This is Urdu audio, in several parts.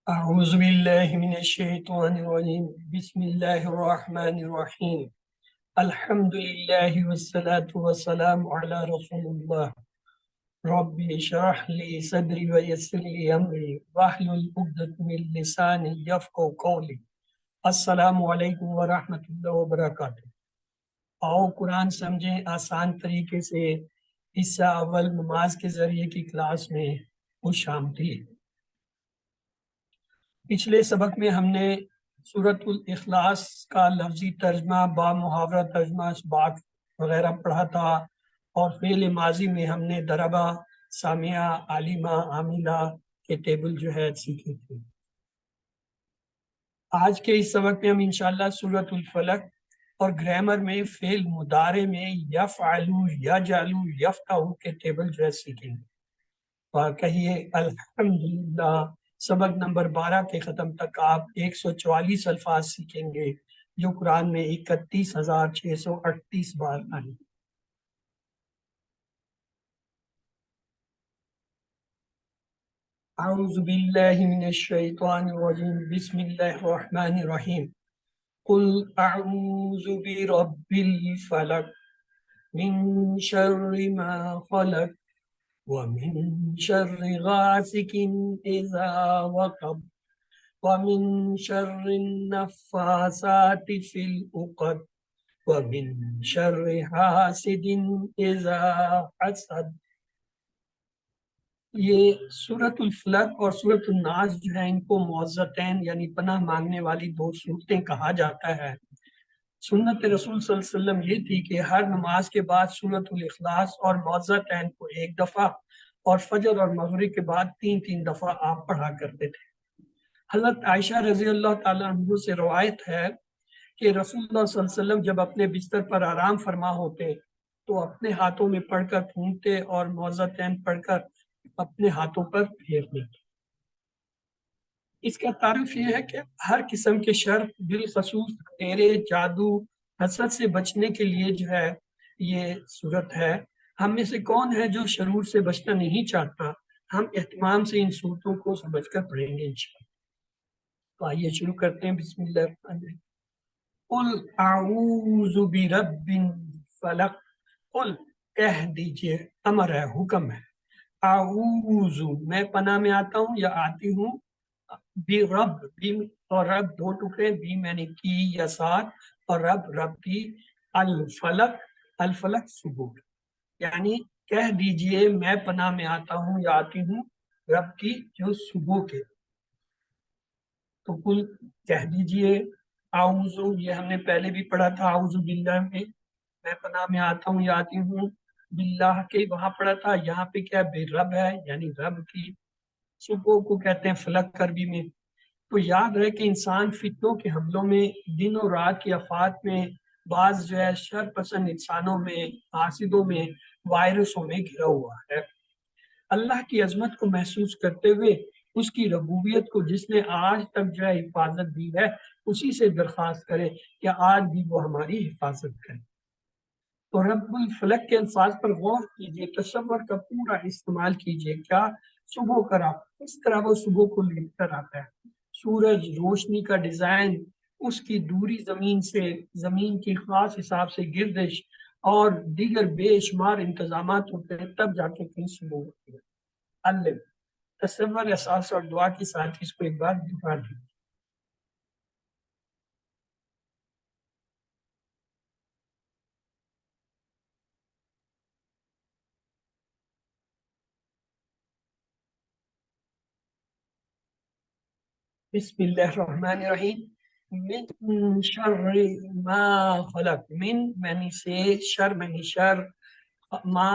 أعوذ بالله من الشيطان الرجيم بسم الله الرحمن الرحيم الحمد لله والصلاة والسلام على رسول الله ربي اشرح لي صدري ويسر لي أمري واحلل عقدة من لساني يفقهوا قولي السلام علیکم ورحمۃ اللہ وبرکاتہ۔ آؤ قرآن سمجھیں آسان طریقے سے حصہ اول نماز کے ذریعے کی کلاس میں خوش آمدید۔ پچھلے سبق میں ہم نے سورۃ الاخلاص کا لفظی ترجمہ، با محاورہ ترجمہ، اسباق وغیرہ پڑھا تھا، اور فعل ماضی میں ہم نے ضربہ، سامعہ، عالمہ، عاملہ کے ٹیبل جو ہے سیکھے تھے۔ آج کے اس سبق میں ہم انشاءاللہ سورۃ الفلق اور گرامر میں فعل مضارع میں یفعلو، یجعلو، یفتحو کے ٹیبل جو ہے سیکھیں گے۔ اور کہیے الحمدللہ۔ سبق نمبر 12 کے ختم تک آپ 144 الفاظ سیکھیں گے جو قرآن میں 31,638 بار آئے۔ اعوذ باللہ من الشیطان الرجیم بسم اللہ الرحمن الرحیم قل اعوذ برب الفلق من شر ما خلق ومن شر غاسق اذا وقب ومن شر النفاثات في العقد ومن شر حاسد اذا حسد۔ یہ سورۃ الفلق اور سورۃ الناس جو ہیں ان کو معوذتین یعنی پناہ مانگنے والی دو صورتیں کہا جاتا ہے۔ سنت رسول صلی اللہ علیہ وسلم یہ تھی کہ ہر نماز کے بعد سورۃ الاخلاص اور معوذتین کو ایک دفعہ اور فجر اور مغرب کے بعد 3 دفعہ آپ پڑھا کرتے تھے۔ حضرت عائشہ رضی اللہ تعالیٰ عنہ سے روایت ہے کہ رسول اللہ صلی اللہ علیہ وسلم جب اپنے بستر پر آرام فرما ہوتے تو اپنے ہاتھوں میں پڑھ کر پھونکتے اور معوذتین پڑھ کر اپنے ہاتھوں پر پھیرنے کی۔ اس کا تعارف یہ ہے کہ ہر قسم کے شر، بالخصوص اندھیرے، جادو، حسد سے بچنے کے لیے جو ہے یہ صورت ہے۔ ہم میں سے کون ہے جو شرور سے بچنا نہیں چاہتا؟ ہم اہتمام سے ان صورتوں کو سمجھ کر پڑھیں گے انشاءاللہ۔ تو آئیے شروع کرتے ہیں۔ بسم اللہ الرحمن الرحیم۔ قل اعوذ برب الفلق، قل کہہ دیجئے، امر ہے، حکم ہے، اعوذ میں پناہ میں آتا ہوں یا آتی ہوں، برب، بی اور رب دو ٹکڑے، بی میں نے کی یا ساتھ، اور رب رب کی، الفلق، الفلق صبح، یعنی کہہ دیجئے میں پناہ میں آتا ہوں یا آتی ہوں رب کی جو صبح کے۔ تو کل کہہ دیجئے، اعوذ یہ ہم نے پہلے بھی پڑھا تھا، اعوذ باللہ میں پناہ میں آتا ہوں یا آتی ہوں، باللہ کے وہاں پڑھا تھا، یہاں پہ کیا بے رب ہے یعنی رب کی۔ صبح کو کہتے ہیں فلک عربی میں۔ تو یاد رہے کہ انسان فتنوں کے حملوں میں، دن اور رات کی آفات میں، بعض جو ہے شر پسند انسانوں میں، حاسدوں میں، وائرسوں میں گھرا ہوا ہے۔ اللہ کی عظمت کو محسوس کرتے ہوئے اس کی ربوبیت کو جس نے آج تک جو ہے حفاظت دی ہے، اسی سے درخواست کرے کہ آج بھی وہ ہماری حفاظت کرے۔ تو رب الفلق کے الفاظ پر غور کیجئے، تصور کا پورا استعمال کیجئے۔ کیا صبح کرا، اس طرح وہ صبح کو لے کر آتا ہے۔ سورج، روشنی کا ڈیزائن، اس کی دوری زمین سے، زمین کی خاص حساب سے گردش اور دیگر بے شمار انتظامات ہوتے ہیں، تب جا کے کہیں صبح ہوتی ہے۔ علم، تصور، احساس اور دعا کے ساتھ اس کو ایک بار دہرا دیں۔ بسم اللہ الرحمن الرحیم۔ من شر ما خلق، من معنی سے، شر معنی شر، ما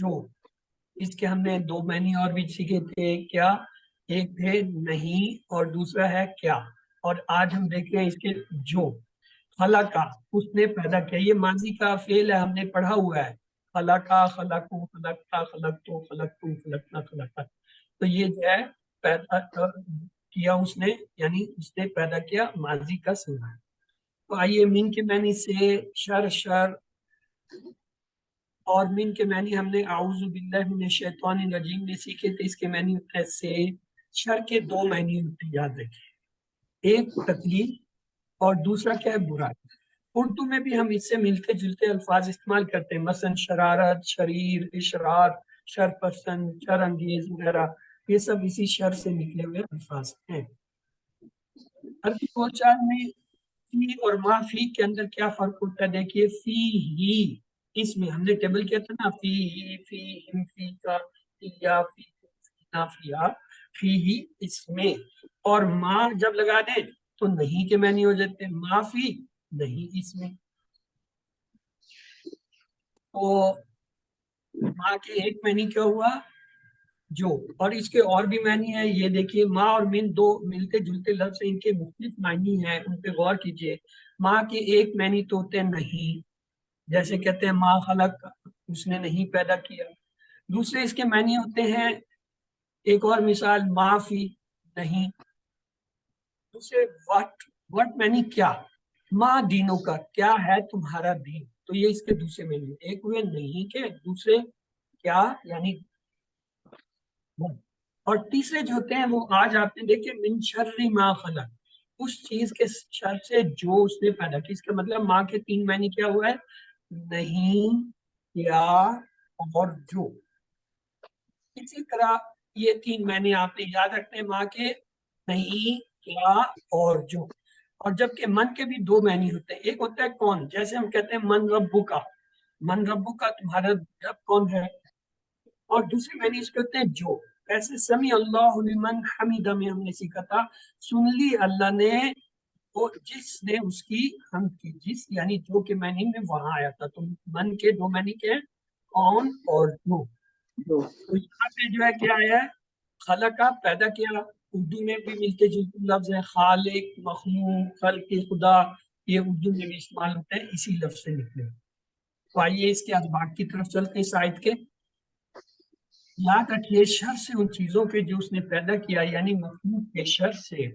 جو، اس کے ہم نے دو معنی اور بھی سیکھے تھے۔ کیا؟ ایک تھے نہیں اور دوسرا ہے کیا، اور آج ہم دیکھ رہے ہیں اس کے جو۔ خلقہ، اس نے پیدا کیا، یہ ماضی کا فعل ہے، ہم نے پڑھا ہوا ہے، خلقہ، خلقو، خلقتا، خلقتو، خلقتم، خلقنا، خلقت۔ تو یہ جو ہے پیدا کیا اس نے، یعنی اس نے پیدا کیا، ماضی کا سنا ہے۔ تو آئیے من کے معنی سے شر، شر، اور من کے معنی ہم نے اعوذ باللہ من الشیطان الرجیم میں سیکھے تھے، اس کے معنی ہوتا ہے سے، شر کے دو معنی ہوتے ہیں، یاد رکھیے، ایک تکلیف اور دوسرا کیا ہے، برائی۔ اردو میں بھی ہم اس سے ملتے جلتے الفاظ استعمال کرتے ہیں، مثلا شرارت، شریر، اشرار، شر پسند، شر انگیز وغیرہ، یہ سب اسی شر سے نکلے ہوئے الفاظ ہیں۔ عربی بول چال میں فی اور ما فی کے اندر کیا فرق ہوتا ہے؟ دیکھیے، فی ہی، اس میں ہم نے ٹیبل کیا تھا نا، فی ہی، فی ہم، فی کا، فی یا، فی نا، فی ہی اس میں، اور ما جب لگا دیں تو نہیں کے معنی ہو جاتے ہیں، ما فی، نہیں اس میں۔ تو ما کے ایک معنی کیا ہوا، جو، اور اس کے اور بھی معنی ہے، یہ دیکھیے ما اور من دو ملتے جلتے لفظ ہیں، ان کے مختلف معنی ہیں، ان پہ غور کیجئے۔ ما کے ایک معنی تو ہوتے ہیں نہیں، جیسے کہتے ہیں ما خلق، اس نے نہیں پیدا کیا۔ دوسرے اس کے معنی ہوتے ہیں، ایک اور مثال، ما فی، نہیں۔ دوسرے وٹ معنی کیا، ما دینوں کا، کیا ہے تمہارا دین، تو یہ اس کے دوسرے معنی، ایک ہوئے نہیں کے، دوسرے کیا یعنی، اور تیسرے جو ہوتے ہیں وہ آج آپ نے دیکھے، من شر ما خلق، اس چیز کے شر سے جو اس نے پیدا کی۔ اس کا مطلب ماں کے تین معنی کیا ہوا ہے، نہیں، کیا اور جو۔ اسی طرح یہ تین معنی آپ نے یاد رکھتے ہیں ماں کے، نہیں، کیا اور جو۔ اور جبکہ من کے بھی دو معنی ہوتے ہیں، ایک ہوتا ہے کون، جیسے ہم کہتے ہیں من ربو کا، من ربو کا، تمہارا رب کون ہے، اور دوسرے معنی اس کے ہوتے ہیں جو، ایسے سمی اللہ لمن حمیدہ میں ہم نے سیکھا تھا، سن لی اللہ نے وہ جس نے اس کی حمد کی، جس یعنی جو کے معنی میں وہاں آیا تھا۔ تو من کے دو معنی کے ہیں، کون اور جو۔ تو یہاں پہ جو ہے کیا ہے، خلقہ، پیدا کیا، اردو میں بھی ملتے جلتے لفظ ہیں، خالق، مخلوق، خلق، خدا، یہ اردو میں بھی استعمال ہوتے ہیں، اسی لفظ سے نکلے۔ تو آئیے اس کے اسباق کی طرف چلتے ہیں اس آیت کے۔ یاد رکھیے، شر سے ان چیزوں کے جو اس نے پیدا کیا، یعنی مخلوق کے شر سے،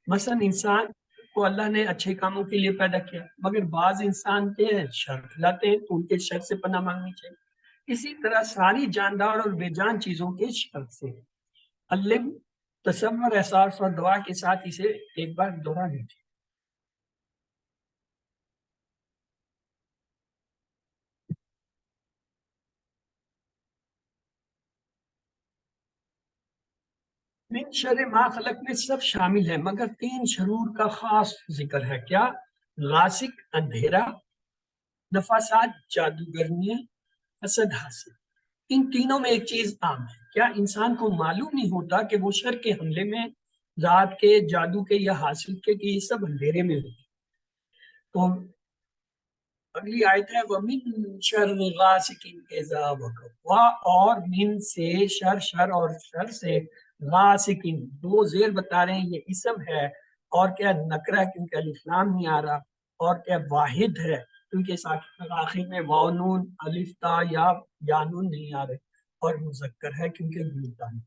مثلا انسان کو اللہ نے اچھے کاموں کے لیے پیدا کیا، مگر بعض انسان کے شر کھلاتے ہیں تو ان کے شر سے پناہ مانگنی چاہیے۔ اسی طرح ساری جاندار اور بے جان چیزوں کے شر سے، علم، تصور، احساس اور دعا کے ساتھ اسے ایک بار دوہرا دیجیے۔ من شر ما خلق میں سب شامل ہے، مگر تین شرور کا خاص ذکر ہے، کیا، غاسق، اندھیرا، نفاسات، جادوگرنیاں، حسد، حاصل۔ ان تینوں میں ایک چیز عام ہے، کیا انسان کو معلوم نہیں ہوتا کہ وہ شر کے حملے میں، رات کے، جادو کے یا حاصل کے، کہ یہ سب اندھیرے میں ہوتے ہیں۔ تو اگلی آیت ہے وَمِن شر غاسق اذا وقب، اور من سے، شر اور شر سے، غاسق، دو زیر بتا رہے ہیں یہ اسم ہے، اور کیا نکرہ کیونکہ الف لام نہیں آ رہا، اور کیا واحد ہے کیونکہ اس آخر میں واو نون الف تا یا نون نہیں آ رہے، اور مذکر ہے کیونکہ گلتا ہے۔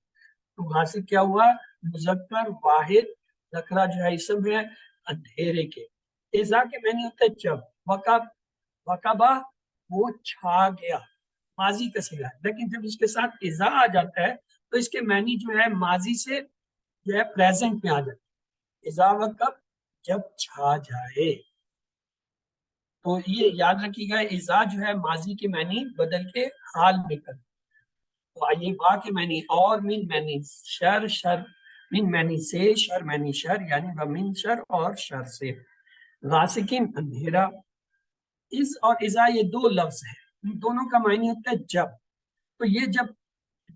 تو غاسق کیا ہوا، مذکر، واحد، نکرہ جو ہے اسم ہے، اندھیرے کے۔ اذا کے معنی ہوتا ہے جب، وقب، وقبہ، وہ چھا گیا، ماضی کا صیغہ ہے، لیکن جب اس کے ساتھ اذا آ جاتا ہے تو اس کے معنی جو ہے ماضی سے جو ہے پریزنٹ میں آ جاتا ہے، اذا وقب، جب چھا جائے۔ تو یہ یاد رکھیے گا، اذا جو ہے ماضی کے معنی بدل کے حال میں کر۔ تو آئیے با کے معنی، اور من معنی شر، شر من معنی سے، شر معنی شر، یعنی ومن شر، اور شر سے، غاسقین، اندھیرا۔ اس اور اذا یہ دو لفظ ہیں، ان دونوں کا معنی ہوتا ہے جب۔ تو یہ جب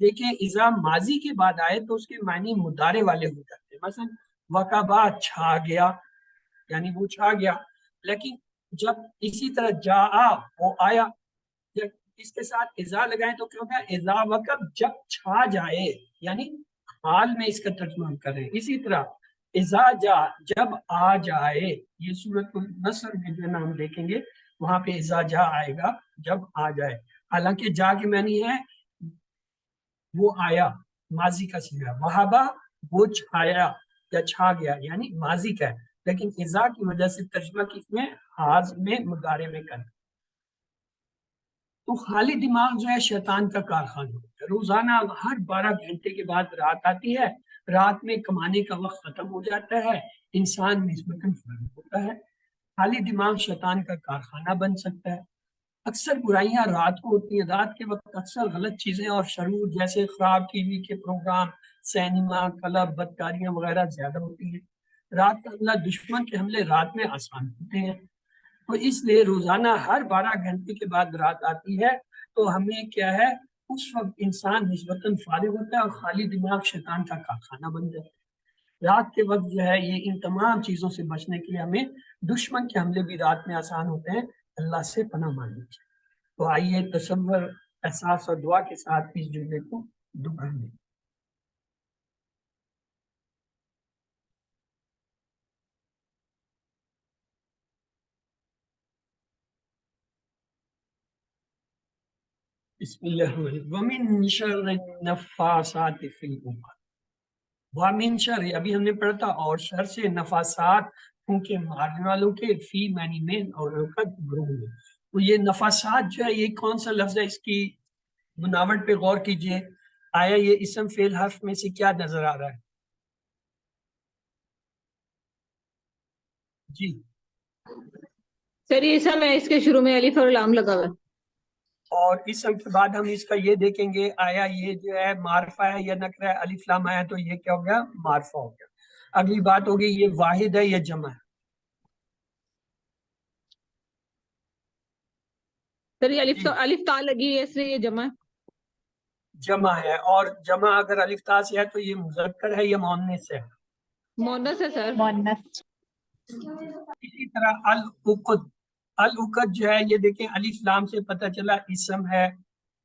دیکھیں اذا ماضی کے بعد آئے تو اس کے معنی مضارع والے ہو جاتے ہیں، مثلا وقبا، چھا گیا، یعنی وہ چھا گیا۔ لیکن جب اسی طرح جا، وہ آیا، جب اس کے ساتھ اذا لگائیں تو کیا ہوگا، اذا وقب، جب چھا جائے، یعنی حال میں اس کا ترجمہ ہم کر رہے ہیں۔ اسی طرح اذا جا، جب آ جائے، یہ سورۃ النصر میں جو ہے نا ہم دیکھیں گے، وہاں پہ اذا جا آئے گا، جب آ جائے، حالانکہ جا کے معنی ہے وہ آیا، ماضی کا صیغہ، وہابا، وہ چھایا یا چھا گیا، یعنی ماضی کا ہے، لیکن اذا کی وجہ سے ترجمہ کس میں، حاض میں، مضارع میں کرنا۔ تو خالی دماغ جو ہے شیطان کا کارخانہ ہوتا ہے. روزانہ ہر 12 گھنٹے کے بعد رات آتی ہے. رات میں کمانے کا وقت ختم ہو جاتا ہے, انسان نسبتاً فارغ ہوتا ہے. خالی دماغ شیطان کا کارخانہ بن سکتا ہے. اکثر برائیاں رات کو ہوتی ہیں. رات کے وقت اکثر غلط چیزیں اور شرور جیسے خراب ٹی وی کے پروگرام, سینما, کلب, بدکاریاں وغیرہ زیادہ ہوتی ہیں. رات کا حملہ, دشمن کے حملے رات میں آسان ہوتے ہیں. تو اس لیے روزانہ ہر 12 گھنٹے کے بعد رات آتی ہے تو ہمیں کیا ہے, اس وقت انسان نسبتاً فارغ ہوتا ہے اور خالی دماغ شیطان کا کارخانہ بن جاتا ہے. رات کے وقت جو ہے یہ ان تمام چیزوں سے بچنے کے لیے ہمیں دشمن کے حملے بھی رات میں آسان ہوتے ہیں, اللہ سے پناہ مانگنی چاہیے. تو آئیے تصور, احساس اور دعا کے ساتھ اس جملے کو دوہرا لیں. بسم اللہ الرحمن الرحیم. ومن شر النفاثات فی العقد. ومن شر, ابھی ہم نے پڑھا تھا, اور شر سے, نفاسات پھونکے مارنے والوں کے, فی معنی میں, اور عقد گروہ میں. تو یہ نفاسات جو ہے یہ کون سا لفظ ہے, اس کی بناوٹ پہ غور کیجئے. آیا یہ اسم فعل حرف میں سے کیا نظر آ رہا ہے؟ جی سر یہ اسم ہے, اس کے شروع میں الف اور لام لگا ہوا ہے. اور اسم کے بعد ہم اس کا یہ دیکھیں گے, آیا یہ جو ہے معرفہ ہے یا نکرہ ہے. الف لام آیا تو یہ کیا ہو گیا, معرفہ ہو گیا. اگلی بات ہوگی یہ واحد ہے یا جمع ہے. سر یہ جی الف تا لگی ہے, اس لیے یہ جمع ہے. جمع ہے, اور جمع اگر الف تا سے ہے تو یہ مذکر ہے یا مؤنث ہے. مونس ہے سر. مونس. اسی طرح العقد, العقد جو ہے یہ دیکھیں الف لام سے پتہ چلا اسم ہے.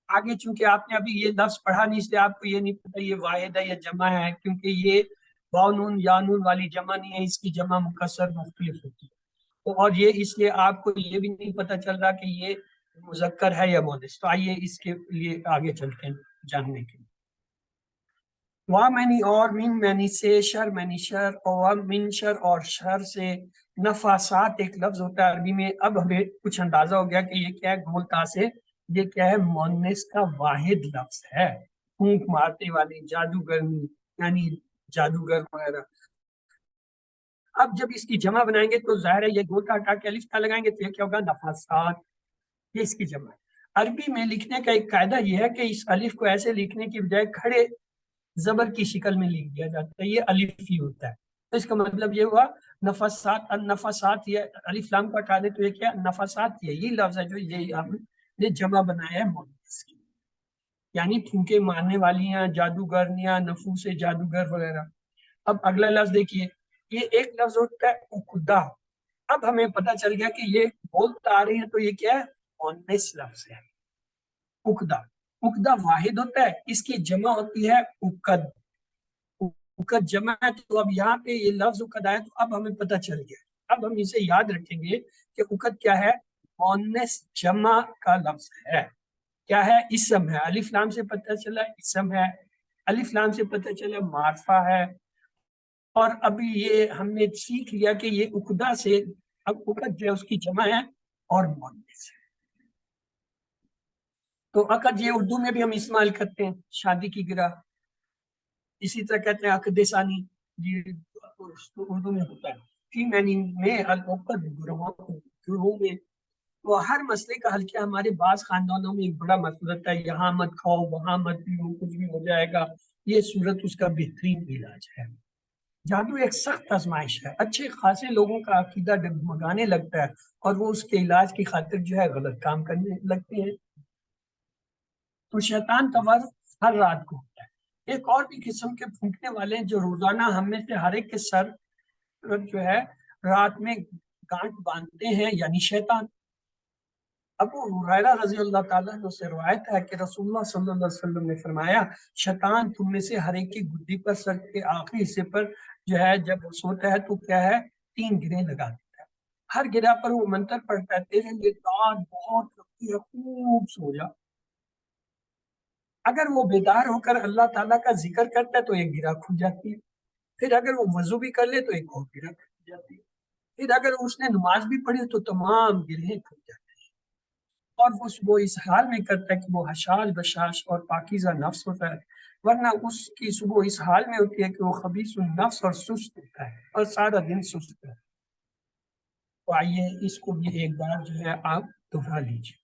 آگے چونکہ آپ نے ابھی یہ لفظ پڑھا نہیں, اس لیے آپ کو یہ نہیں پتا یہ واحد ہے یا جمع ہے, کیونکہ یہ واو نون یا نون والی جمع نہیں ہے, اس کی جمع مکسر مختلف ہوتی ہے. اور یہ اس لیے آپ کو یہ بھی نہیں پتا چل رہا کہ یہ مذکر ہے یا مؤنث. تو آئیے اس کے لیے آگے چلتے ہیں جاننے کے لیے. وا معنی اور, من معنی سے, شر معنی شر, اور من شر اور شر سے. نفاسات ایک لفظ ہوتا ہے عربی میں. اب ہمیں کچھ اندازہ ہو گیا کہ یہ کیا ہے, گولتا سے, یہ کیا ہے, مؤنث کا واحد لفظ ہے. پھونک مارتے والی, جادوگرنی یعنی جادوگر وغیرہ. اب جب اس کی جمع بنائیں گے تو ظاہر ہے یہ گولتا ہٹا کے الف تا لگائیں گے تو یہ کیا ہوگا, نفاسات. یہ اس کی جمع ہے. عربی میں لکھنے کا ایک قاعدہ یہ ہے کہ اس الف کو ایسے لکھنے کی بجائے کھڑے زبر کی شکل میں لکھ دیا جاتا ہے, یہ الف ہی ہوتا ہے. تو اس کا مطلب یہ ہوا نفاسات, النفاسات, یہ الف لام کو ہٹا دے تو یہ کیا, نفاسات. یہی لفظ ہے جو یہ آپ نے جمع بنایا ہے مؤنث کی, یعنی پھونکے مارنے والیاں, جادوگرنیاں, نفوس جادوگر وغیرہ. اب اگلا لفظ دیکھیے, یہ ایک لفظ ہوتا ہے عقدہ. اب ہمیں پتہ چل گیا کہ یہ بولتا آ رہی ہے تو یہ کیا ہے, مؤنث لفظ ہے عقدہ. عقدہ واحد ہوتا ہے, اس کی جمع ہوتی ہے عقد. عقد جمع ہے, تو اب یہاں پہ یہ لفظ عقد آیا تو اب ہمیں پتہ چل گیا. اب ہم اسے یاد رکھیں گے کہ عقد کیا ہے, مؤنث جمع کا لفظ ہے. کیا ہے, اسم ہے. الف لام سے پتہ چلا اسم ہے, الف لام سے پتہ چلا معرفہ ہے. اور ابھی یہ ہم نے سیکھ لیا کہ یہ عقدہ سے, اب عقد جو ہے اس کی جمع ہے اور مؤنث ہے. تو عقد یہ اردو میں بھی ہم استعمال کرتے ہیں, شادی کی گرہ. اسی طرح کہتے ہیں عقد ثانی, یہ اردو میں ہوتا ہے. فی معنی میں, العقد گروہوں میں. وہ ہر مسئلے کا حل کیا, ہمارے بعض خاندانوں میں ایک بڑا مسئلہ ہوتا ہے, یہاں مت کھاؤ, وہاں مت پیو, کچھ بھی ہو جائے گا. یہ صورت اس کا بہترین علاج ہے. جادو ایک سخت آزمائش ہے, اچھے خاصے لوگوں کا عقیدہ ڈگمگانے لگتا ہے اور وہ اس کے علاج کی خاطر جو ہے غلط کام کرنے لگتے ہیں. تو شیطان کا ور ہر رات کو ہوتا ہے. ایک اور بھی قسم کے پھونکنے والے جو روزانہ ہم میں سے ہر ایک کے سر جو ہے رات میں گانٹ باندھتے ہیں, یعنی شیطان. ابو ہریرہ رضی اللہ تعالیٰ عنہ سے روایت ہے کہ رسول اللہ صلی اللہ علیہ وسلم نے فرمایا, شیطان تم میں سے ہر ایک کی گدی پر, سر کے آخری حصے پر جو ہے جب وہ سوتا ہے تو کیا ہے, 3 گرہیں لگا دیتا ہے. ہر گرہ پر وہ منتر پڑھتا ہے, تیرے لیے رات بہت لمبی ہے, خوب سو جا. اگر وہ بیدار ہو کر اللہ تعالیٰ کا ذکر کرتا ہے تو ایک گرہ کھل جاتی ہے. پھر اگر وہ وضو بھی کر لے تو ایک اور گرہ کھل جاتی ہے. پھر اگر اس نے نماز بھی پڑھی تو تمام گرہیں کھل جاتی ہیں. اور وہ اس حال میں کرتا ہے کہ وہ حشاش بشاش اور پاکیزہ نفس ہوتا ہے، ورنہ اس کی صبح اس حال میں ہوتی ہے کہ وہ خبیث النفس اور سست ہوتا ہے اور سارا دن سست ہے۔ تو آئیے اس کو بھی ایک بار جو ہے آپ دہرا لیجیے۔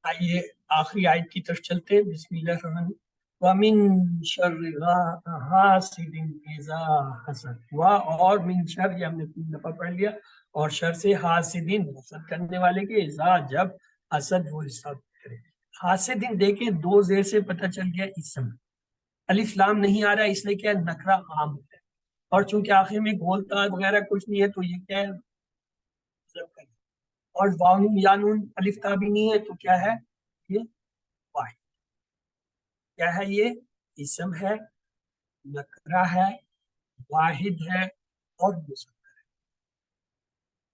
آئیے آخری آیت کی طرف چلتے ہیں۔ بسم اللہ الرحمن الرحیم۔ وَمِن شَرِّ حَاسِدٍ إِذَا حَسَدَ، اور من شر، یہ ہم نے 3 دفعہ پڑھ لیا، اور شر سے حاسدین، حسد کرنے والے کے، اذا، جب، حسد وہ حسد کرے۔ حاسدین دیکھیں 2 زیر سے پتہ چل گیا اسم، الف لام نہیں آ رہا ہے، اس لیے کیا نکرہ عام ہے، اور چونکہ آخر میں گولتا وغیرہ کچھ نہیں ہے تو یہ کیا ہے، اور واؤن یا نون الف تا بھی نہیں ہے تو کیا ہے، یہ واحد، کیا ہے، یہ اسم ہے، نکرہ ہے، واحد ہے، اور مذکر۔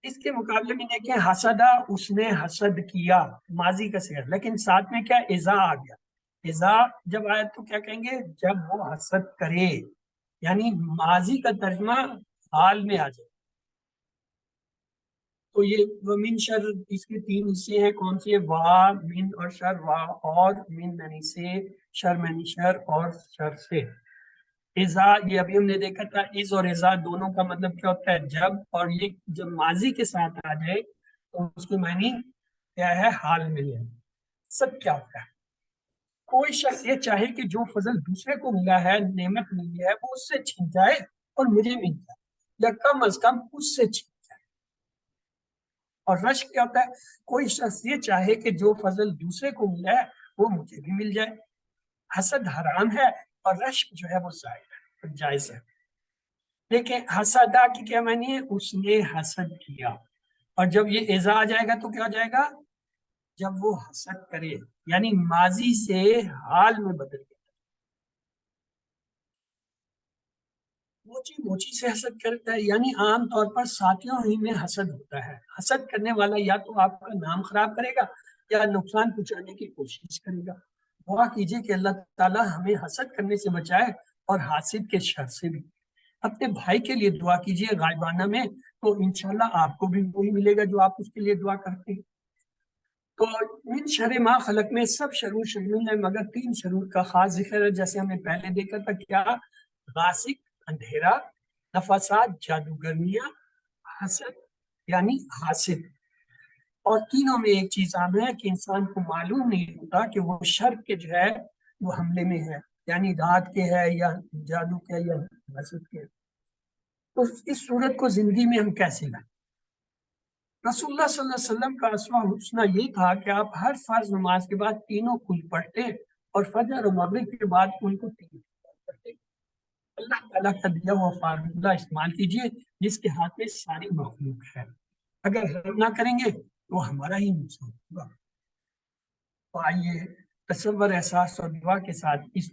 اس کے مقابلے میں دیکھیں حسدہ، اس نے حسد کیا، ماضی کا صیغہ، لیکن ساتھ میں کیا اذا آ گیا۔ اذا جب آیا تو کیا کہیں گے، جب وہ حسد کرے، یعنی ماضی کا ترجمہ حال میں آ جائے۔ تو یہ ومن شر، اس کے 3 حصے ہیں، کون سے، وا، من اور شر، وا اور، من یعنی سے، شر یعنی شر، اور شر سے۔ اذا، یہ ابھی ہم نے دیکھا تھا، از اور اذا دونوں کا مطلب کیا ہوتا ہے، جب، اور یہ جب ماضی کے ساتھ آ جائے تو اس کے معنی کیا ہے، حال میں ہے۔ سب کیا ہوتا ہے، کوئی شخص یہ چاہے کہ جو فضل دوسرے کو ملا ہے، نعمت ملی ہے، وہ اس سے چھن جائے اور مجھے مل جائے، یا کم از کم اس سے چھن جائے۔ اور رش کیا ہوتا ہے، کوئی شخص یہ چاہے کہ جو فضل دوسرے کو ملا ہے وہ مجھے بھی مل جائے۔ حسد حرام ہے اور رش جو ہے وہ جائز ہے۔ لیکن حسدہ کی کیا معنی ہے، اس نے حسد کیا، اور جب یہ اذا آ جائے گا تو کیا ہو جائے گا، جب وہ حسد کرے، یعنی ماضی سے حال میں بدل گیا، موچی موچی سے حسد کرتا ہے، یعنی عام طور پر ساتھیوں ہی میں حسد ہوتا ہے۔ حسد کرنے والا یا تو آپ کا نام خراب کرے گا یا نقصان پہنچانے کی کوشش کرے گا۔ دعا کیجئے کہ اللہ تعالیٰ ہمیں حسد کرنے سے بچائے اور حاسد کے شر سے بھی۔ اپنے بھائی کے لیے دعا کیجئے غائبانہ میں، تو انشاءاللہ آپ کو بھی وہی ملے گا جو آپ اس کے لیے دعا کرتے ہیں۔ تو من شر ما خلق میں سب شرور شامل ہیں، مگر 3 شرور کا خاص ذکر ہے، جیسے ہم نے پہلے دیکھا تھا، کیا، غاسق اندھیرا، نفاسات جادوگرنیاں، حسد یعنی حاسد۔ اور تینوں میں ایک چیز عام ہے کہ انسان کو معلوم نہیں ہوتا کہ وہ شر کے جو ہے وہ حملے میں ہے، یعنی رات کے ہے یا جادو کے یا حسد کے۔ تو اس صورت کو زندگی میں ہم کیسے لائیں؟ رسول اللہ صلی اللہ علیہ وسلم کا اسوہ حسنہ یہ تھا کہ آپ ہر فرض نماز کے بعد تینوں کل پڑھتے، اور فجر اور مغرب کے بعد ان کو 3 پڑھتے۔ اللہ تعالیٰ کا دیا ہوا فارمولہ استعمال کیجئے جس کے ہاتھ میں ساری مخلوق ہے، اگر ہم نہ کریں گے تو ہمارا ہی نقصان ہوگا۔ تو آئیے تصور، احساس اور دعا کے ساتھ اس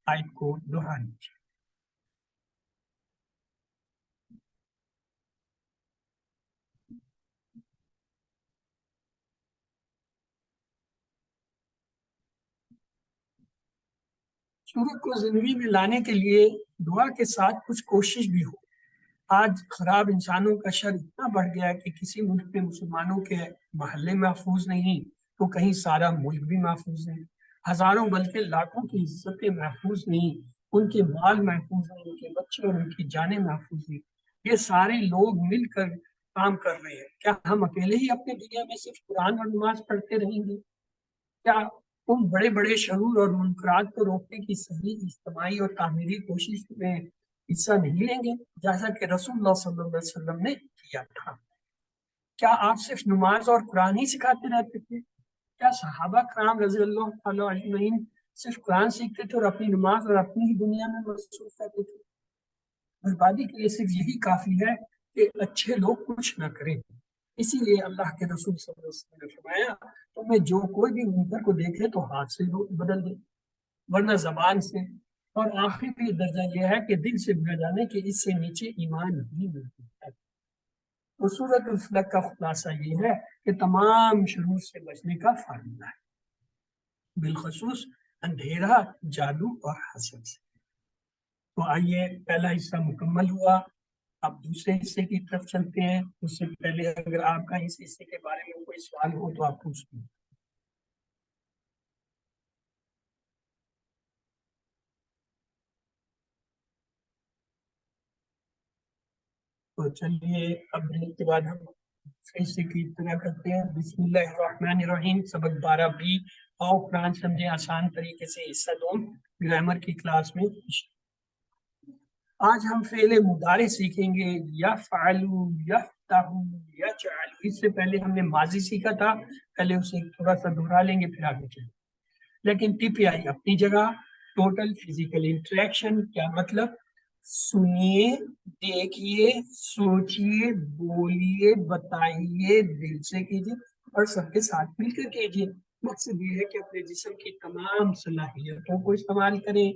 آیت کو دہرا لیجیے۔ سورت کو زندگی میں لانے کے لیے دعا کے ساتھ کچھ کوشش بھی ہو۔ آج خراب انسانوں کا شر اتنا بڑھ گیا ہے کہ کسی ملک میں مسلمانوں کے محلے محفوظ نہیں تو کہیں سارا ملک بھی محفوظ نہیں، ہزاروں بلکہ لاکھوں کی عزتیں محفوظ نہیں، ان کے مال محفوظ نہیں، ان کے بچے اور ان کی جانیں محفوظ نہیں۔ یہ سارے لوگ مل کر کام کر رہے ہیں، کیا ہم اکیلے ہی اپنی دنیا میں صرف قرآن اور نماز پڑھتے رہیں گے؟ کیا ان بڑے بڑے شرور اور منکرات کو روکنے کی صحیح اجتماعی اور تعمیری کوشش میں حصہ نہیں لیں گے، جیسا کہ رسول اللہ صلی اللہ علیہ وسلم نے کیا تھا؟ کیا آپ صرف نماز اور قرآن ہی سکھاتے رہتے تھے؟ کیا صحابہ کرام رضی اللہ تعالیٰ اجمعین صرف قرآن سیکھتے تھے اور اپنی نماز اور اپنی ہی دنیا میں مصروف رہتے تھے؟ بربادی کے لیے صرف یہی کافی ہے کہ اچھے لوگ کچھ نہ کریں۔ اسی لیے اللہ کے رسول صلی اللہ علیہ وسلم نے فرمایا، تمہیں جو کوئی بھی منکر کو دیکھے تو ہاتھ سے بدل دے، ورنہ زبان سے، اور آخری درجہ یہ ہے کہ دل سے بھول جانے کے اس سے نیچے ایمان نہیں ملتی ہے۔ تو سورۃ الفلق کا خلاصہ یہ ہے کہ تمام شرور سے بچنے کا فارمولہ ہے، بالخصوص اندھیرا، جادو اور حسد سے۔ تو آئیے پہلا حصہ مکمل ہوا، اب دوسرے حصے کی طرف چلتے ہیں۔ اس سے پہلے اگر آپ کا اس حصے کے بارے میں کوئی سوال ہو تو آپ پوچھ لیں۔ تو چلیے اب بریک کے بعد ہم دوسرے حصے کی ابتدا کرتے ہیں۔ بسم اللہ الرحمن الرحیم، سبق 12B، آؤ قرآن سمجھے آسان طریقے سے، حصہ 2 گرامر کی کلاس میں۔ آج ہم فعل مضارع سیکھیں گے، یفعلوا، یفتحوا، یجعلوا۔ اس سے پہلے ہم نے ماضی سیکھا تھا، پہلے اسے تھوڑا سا دہرا لیں گے پھر آگے چلیں۔ لیکن ٹی پی آئی اپنی جگہ، ٹوٹل فزیکل انٹریکشن کیا مطلب؟ سنیے، دیکھیے، سوچیے، بولیے، بتائیے، دل سے کیجیے اور سب کے ساتھ مل کر کیجیے۔ مقصد یہ ہے کہ اپنے جسم کی تمام صلاحیتوں کو استعمال کریں،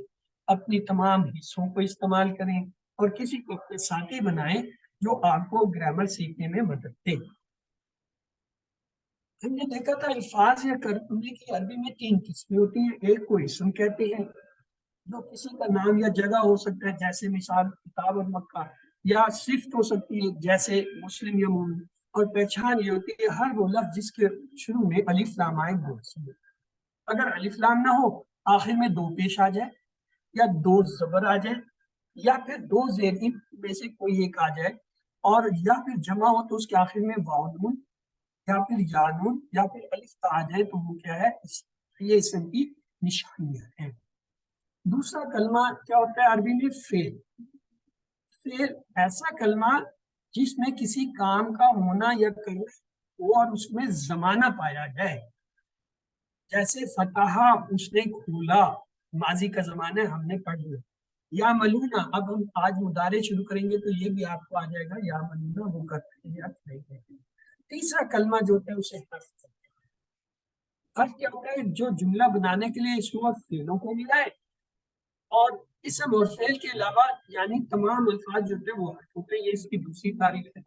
اپنی تمام حصوں کو استعمال کریں اور کسی کو اپنے ساتھی بنائیں جو آپ کو گرامر سیکھنے میں مدد دے۔ ہم نے دیکھا تھا الفاظ یا کرنے کی عربی میں 3 قسمیں ہوتی ہیں۔ ایک کو اسم کہتے ہیں جو کسی کا نام یا جگہ ہو سکتا ہے، جیسے مثال کتاب اور مکہ، یا صفت ہو سکتی ہے جیسے مسلم یا مومن، اور پہچان یہ ہوتی ہے ہر وہ لفظ جس کے شروع میں الف لام آئے وہ اسم ہے۔ اگر الف لام نہ ہو، آخر میں 2 پیش آ جائے یا 2 زبر آ جائے یا پھر 2 زیر میں سے کوئی ایک آ جائے، اور یا پھر جمع ہو تو اس کے آخر میں واو نون یا پھر یا نون یا پھر الف تا آ جائے تو وہ کیا ہے؟ یہ اسم کی نشانیاں ہیں۔ دوسرا کلمہ کیا ہوتا ہے عربی میں؟ فعل۔ فعل ایسا کلمہ جس میں کسی کام کا ہونا یا کرنا ہو اور اس میں زمانہ پایا جائے، جیسے فتح، اس نے کھولا، ماضی کا زمانہ ہم نے پڑھ لیا۔ یا ملونا، اب ہم آج مضارع شروع کریں گے تو یہ بھی آپ کو آ جائے گا، یا ملونا وہ کرتے ہیں یا نہیں کرتے ہیں۔ تیسرا کلمہ جو ہوتا ہے اسے حرف کہتے ہیں۔ حرف کیا ہوتا ہے؟ جو جملہ بنانے کے لیے اسم اور فعلوں کو ملائے، اور اسم اور فعل کے علاوہ یعنی تمام الفاظ جو ہوتے ہیں وہ حرف ہوتے ہیں۔ یہ اس کی دوسری تعریف ہے۔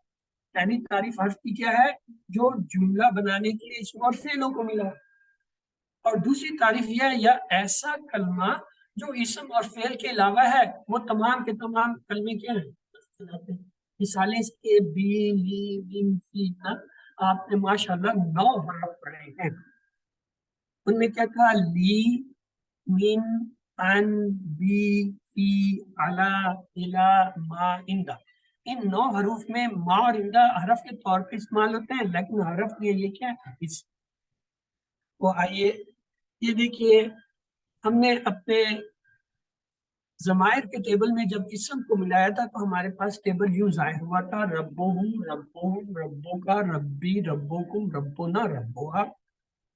یعنی تعریف حرف کی کیا ہے؟ جو جملہ بنانے کے لیے اسم اور فعلوں کو ملا۔ اور دوسری تعریف یہ ہے یا ایسا کلمہ جو اسم اور فعل کے علاوہ ہے، وہ تمام کے تمام کلمے کیا ہیں؟ مثالیں اس کے بی، لی، من، فی، نا، آپ نے ماشاءاللہ 9 حرف پڑھے ہیں۔ ان میں کیا تھا؟ لی، من، ان، بی، فی، علا، الا، ما، اندہ۔ ان 9 حروف میں ما اور اندہ حرف کے طور پر استعمال ہوتے ہیں، لیکن حرف کے لیے کیا ہے؟ اسم۔ تو آئیے یہ دیکھیے، ہم نے اپنے ضمائر کے ٹیبل میں جب اسم کو ملایا تھا تو ہمارے پاس ٹیبل یوں ظاہر ہوا تھا، ربہم، ربہم، ربکا، ربی، ربکم، ربنا، ربوہا۔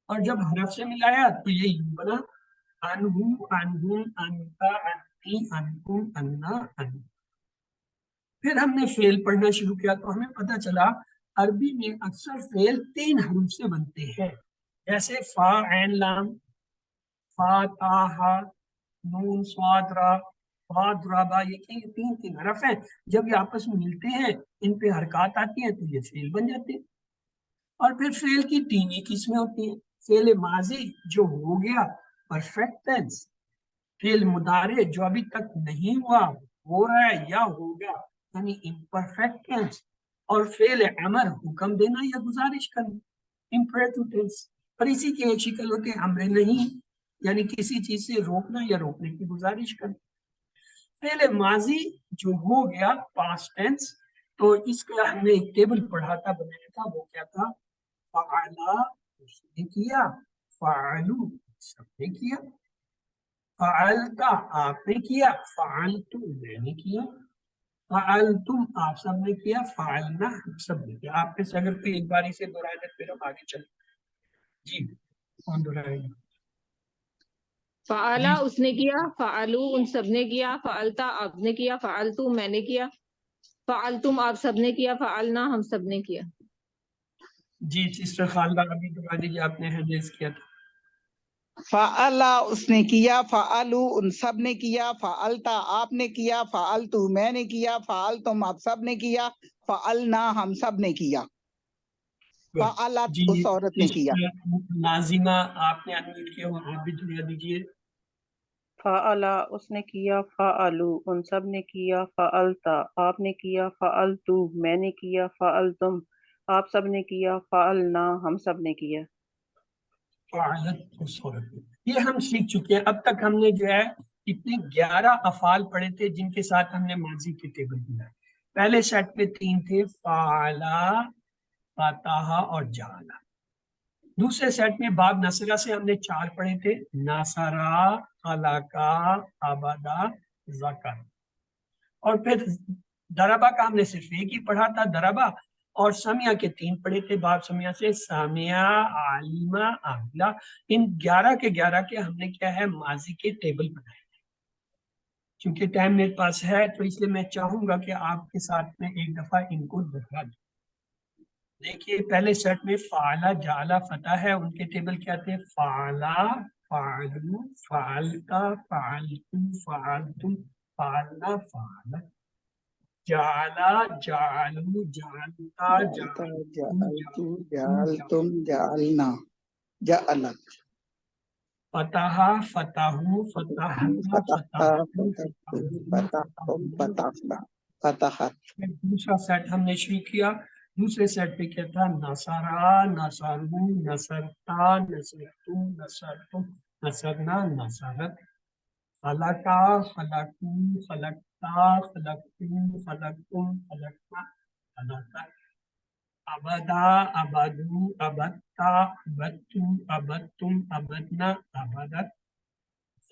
اور جب حرف سے ملایا تو یہ یوں بنا، انہم، انہم، انتا، انتی، انکم، انا، ان۔ پھر ہم نے فعل پڑھنا شروع کیا تو ہمیں پتہ چلا عربی میں اکثر فعل 3 حروف سے بنتے ہیں، جیسے فا، عین، لام، فا، تا، ہا، نون، صاد، را، فا، درابا۔ یہ 3 حرف ہیں، جب یہ آپس میں ملتے ہیں، ان پہ حرکات آتی ہیں تو یہ فعل بن جاتے ہیں۔ اور پھر فعل کی 3 ہی قسمیں ہوتی ہیں، فعل ماضی جو ہو گیا، پرفیکٹ ٹینس، فعل مضارع جو ابھی تک نہیں ہوا، ہو رہا ہے یا ہوگا، یعنی امپرفیکٹ ٹینس، اور فعل امر حکم دینا یا گزارش کرنا، امپریٹو ٹینس۔ اور اسی کی ایک شکل ہوتی ہے امر نہیں، یعنی کسی چیز سے روکنا یا روکنے کی گزارش کرنا۔ فعل ماضی جو ہو گیا، پاسٹ ٹینس، تو اس کا ہم نے ایک ٹیبل پڑھا تھا، بنایا تھا، وہ کیا تھا؟ فعلا، اس نے کیا، فعلو، سب نے کیا، فعلتا، آپ نے کیا، فعلتو، میں نے کیا، فعلتم، آپ سب نے کیا، فعلنا، ہم سب نے کیا۔ آپ میں سے اگر کوئی ایک باری سے دہرائے تو پھر ہم آگے چلیں۔ جی کون دہرائے گا؟ فعلا اس نے کیا، فعلو ان سب نے کیا، فعلتا آپ نے کیا، فعلتو میں نے کیا، فعلتم آپ سب نے کیا، فعلنا ہم سب نے کیا۔ جی سسٹر خالدہ ابھی دہرا دیجیے، آپ نے ہینڈ کیا تھا۔ فعلا اس نے کیا، فعلو ان سب نے کیا، فعلتا آپ نے کیا، فعلتو میں نے کیا، فعلتم آپ سب نے کیا، فعلنا ہم سب نے کیا، فعلت جی اس عورت نے کیا. ناظمہ آپ نے انمیوٹ کیا ہوا، آپ بھی دنیا دیجیے. فعلا اس نے کیا، فعلو ان سب نے کیا، فعلتا آپ نے کیا، فعلتو میں نے کیا، فعلتم آپ سب نے کیا، فعلنا ہم سب نے کیا. فعلت اس عورت نے. یہ ہم سیکھ چکے ہیں. اب تک ہم نے جو ہے اتنے 11 افعال پڑھے تھے جن کے ساتھ ہم نے ماضی کے ٹیبل بنائے. پہلے سیٹ میں 3 تھے، فعلا، فتح اور جعلا. دوسرے سیٹ میں باب نصرہ سے ہم نے 4 پڑھے تھے، ناصرہ، خلقہ، عبدہ، ذکر. اور پھر دربہ کا ہم نے صرف ایک ہی پڑھا تھا، دربہ. اور سمیہ کے 3 پڑھے تھے باب سمیہ سے، سامیہ، عالمہ، عاملہ. ان 11 کے ہم نے کیا ہے ماضی کے ٹیبل بنائے. چونکہ ٹائم میرے پاس ہے تو اس لیے میں چاہوں گا کہ آپ کے ساتھ میں ایک دفعہ ان کو دہرا دوں. دیکھیے پہلے سیٹ میں فعلا، جعلا، فتح ہے، ان کے ٹیبل کیا تھے؟ فعلا، فعلو، فعلتا، فعلتم، فعلتم، فعلنا، فعلت. جعلا، جعلو، جعلتا، جعلتا، جعلتو، جعلتم، جعلتم، جعلنا، جعلت. فتح، فتحو، فتحنا، فتحتا، فتحتم، فتحتم، فتحتم، فتحتم، فتحنا، فتحت. پھر دوسرا سیٹ ہم نے شروع کیا. دوسرے سیٹ پہ کیا تھا؟ نصرا، نصرو، نصرتا، نصرتم، نصرتم، نصرنا، نصرت. خلقا، خلقو، خلقتا، خلقتم، خلقتم، خلقنا، خلقت. عبدا، عبدو، عبدتا، عبدتو، عبدتم، عبدنا، عبدت.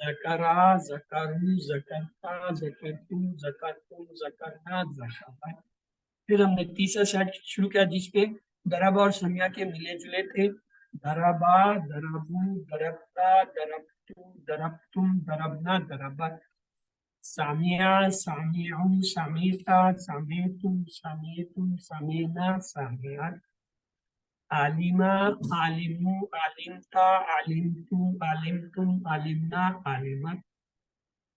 ذکرا، ذکرو، ذکرتا، ذکرتم، ذکرتم، ذکرنا، ذکرت. پھر ہم نے تیسرا سیٹ شروع کیا جس پہ دربا اور سمیہ کے ملے جلے تھے. دربا، دربو، دربتا، دربتو، دربتم، دربنا، دربت. سامیہ، سامیعو، سامیتا، سامیتم، سامیتم، سامینا، سامیات. عالمہ، عالمو، عالمتا، عالمتو، عالمتم، عالمنا، عالمت.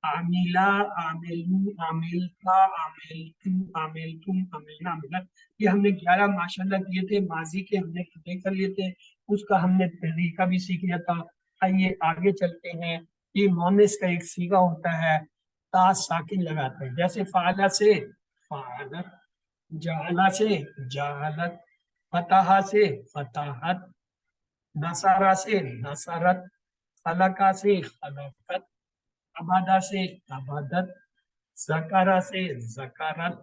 عاملہ، عاملو، عاملتا، عاملتو، عاملتم، عاملنا، عاملت. یہ ہم نے 11 ماشاءاللہ کیے تھے. ماضی کے ہم نے کتنے کر لیے تھے، اس کا ہم نے طریقہ بھی سیکھ لیا تھا. آئیے آگے چلتے ہیں. یہ مونس کا ایک سیگا ہوتا ہے، تا ساکن لگاتے ہیں. جیسے فعلا سے فعلت، جعلا سے جعلت، فتح سے فتحت، نصارہ سے نصرت، خلقہ سے خلقت، عبادہ سے عبادت، ذکرہ سے ذکرت،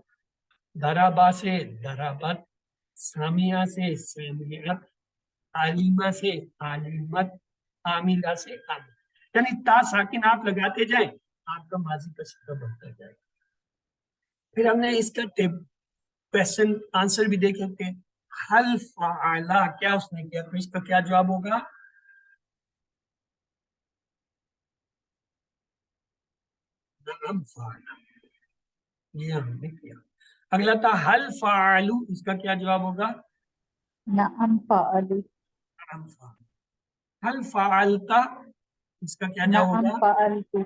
دربہ سے دربت، سامیہ سے سامیت، عالمہ سے عالمت، عاملہ سے عامل. یعنی تا ساکن آپ لگاتے جائیں، آپ کا ماضی کا صیغہ بنتا جائے. پھر ہم نے اس کا کویسچن آنسر بھی دیکھے تھے. حل فعلا، کیا اس نے کیا؟ تو اس کا کیا جواب ہوگا؟ نعم فعلا، یہ ہم نے کیا. اگلا تھا حل فعلو، اس کا کیا جواب ہوگا؟ نعم فعلوا. نعم فعلو. حل فعلتا، اس کا کیا جواب نعم ہوگا؟ فعلت.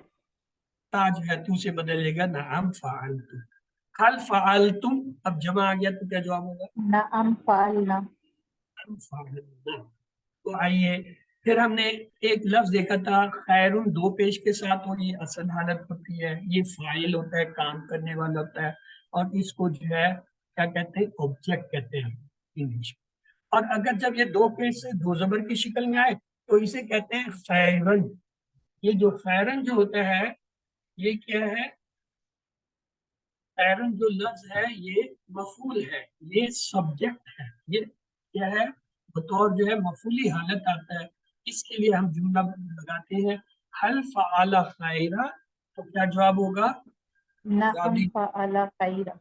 تا جو ہے تو سے بدلے گا، نعم فعلتو. حل فعلتم، اب جمع آ گیا تو کیا جواب ہوگا؟ نعم فعلنا. نعم فعلنا. تو آئیے پھر ہم نے ایک لفظ دیکھا تھا خیرون 2 پیش کے ساتھ، اور یہ اصل حالت ہوتی ہے. یہ فاعل ہوتا ہے، کام کرنے والا ہوتا ہے، اور اس کو جو ہے کیا کہتے ہیں؟ آبجیکٹ کہتے ہیں انگلش. اور اگر جب یہ 2 پیش سے 2 زبر کی شکل میں آئے تو اسے کہتے ہیں خیرن. یہ جو خیرن جو ہوتا ہے یہ کیا ہے؟ خیرن جو لفظ ہے یہ مفعول ہے، یہ سبجیکٹ ہے. یہ کیا ہے؟ بطور جو ہے مفعولی حالت آتا ہے. اس کے لیے ہم جملہ لگاتے ہیں حل فعل خیرا، تو کیا جواب ہوگا؟ نعم فعل خیرا.